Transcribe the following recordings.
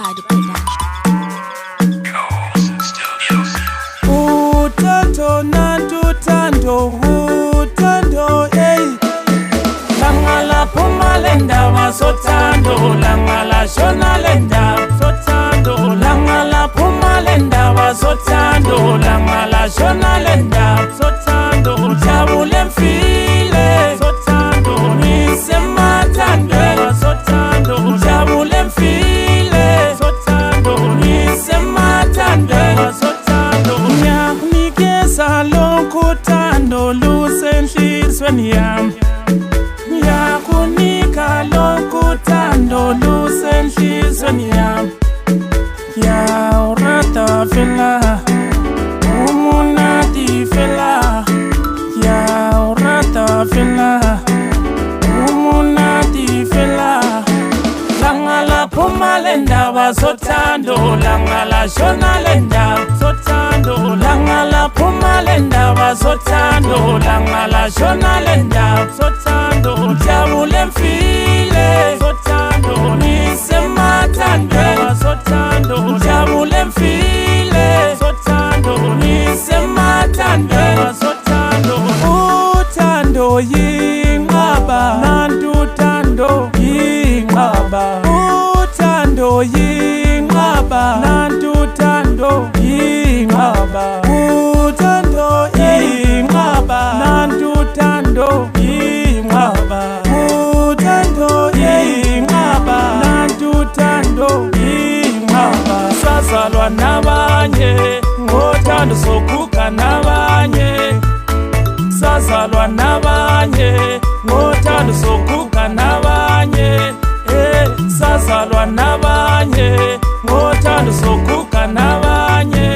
Party Production. Uthando nantuthando uthando Langala phuma le ndaba sothando langala shona le ndaba sothando langala phuma le ndaba sothando langala shona le ndaba sothando ujabule mfile sothando nisemathandwe sothando ujabule mfile sothando nisemathandwe sothando ngiyakunikeza lokhu uthando lusenhlizweni yami ngiyakunika lokhu uthando lusenhlizweni yami ngiyawurata fela umunati fela ngiyawurata fela umunati fela langala phuma le ndaba sothando langala shona le ndaba sothando langala phuma le ndaba sothando langala shona le ndaba sothando ujabule mfile sothando nisemathandwe sothando ujabule mfile sothando nisemathandwe sothando uthando yinqaba nantu uthando yinqaba uthando yinqaba nantu uthando yinqaba uthando yinqaba nantu uthando yinqaba uthando yinqaba nantu uthando yinqaba sazalwa nabanye ngothando sokhukha nabanye sazalwa nabanye ngothando sokhukha nabanye sazalwa nabanye ngothando sokhukha nabanye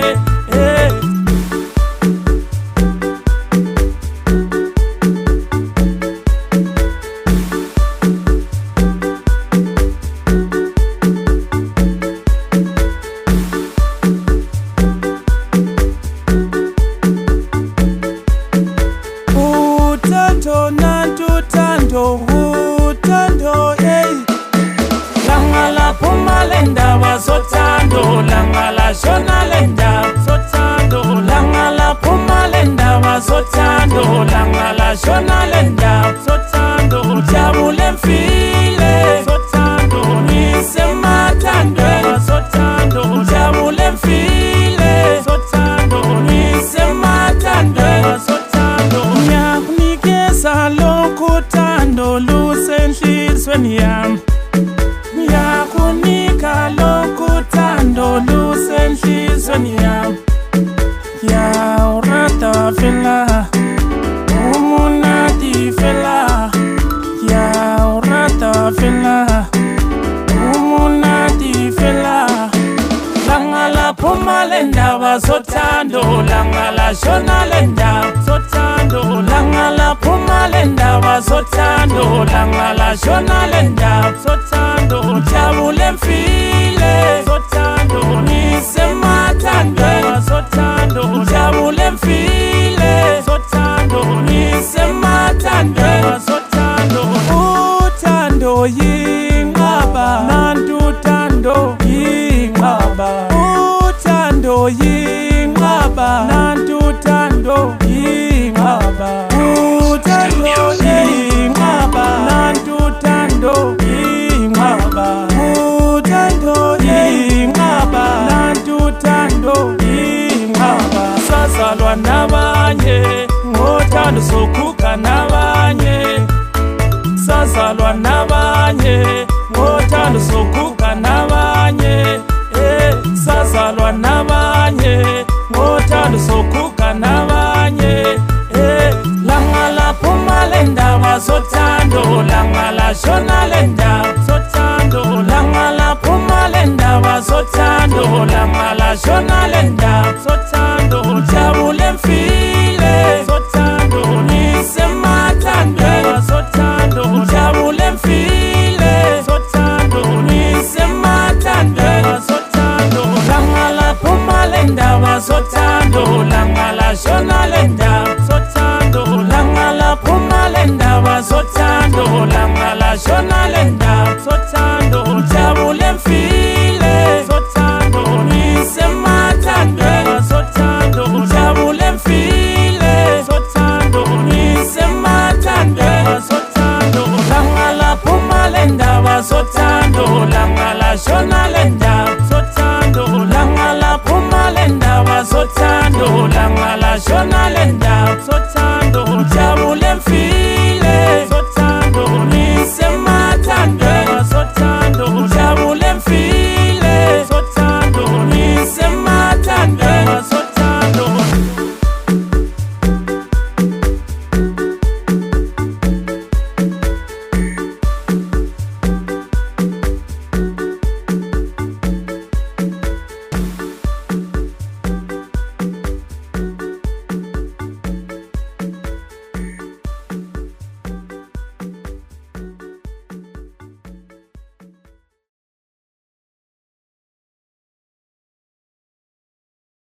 uthando nantuthando uthando langala phuma le ndaba sothando langala shona le ndaba sothando langala phuma le ndaba sothando langala shona le ndaba sothando ujabule mfile sothando nisemathandwe sothando ujabule mfile sothando nisemathandwe sothando ngiyakunikeza lokhu uthando lusenhlizweni yami ngiyakunika lokhu uthando lusenhlizweni yami ngiyawurata fela umunati fela ngiyawurata fela umunati fela langala phuma le ndaba sothando langala shona le ndaba sothando langala phuma le ndaba sothando langala shona le ndaba sothando ujabule mfile sothando nisemathandwe sothando ujabule mfile sothando nisemathandwe sothando uthando yinqaba nantu uthando yinqaba uthando yinqaba nantu uthando yinqaba uthando yinqaba nantu uthando yinqaba uthando yinqaba nantu uthando yinqaba sazalwa nabanye ngothando sokhukha nabanye sazalwa nabanye ngothando sokhukha nabanye sazalwa nabanye ngothando sokhukha nabanye langala phuma le ndaba sothando langala shona le ndaba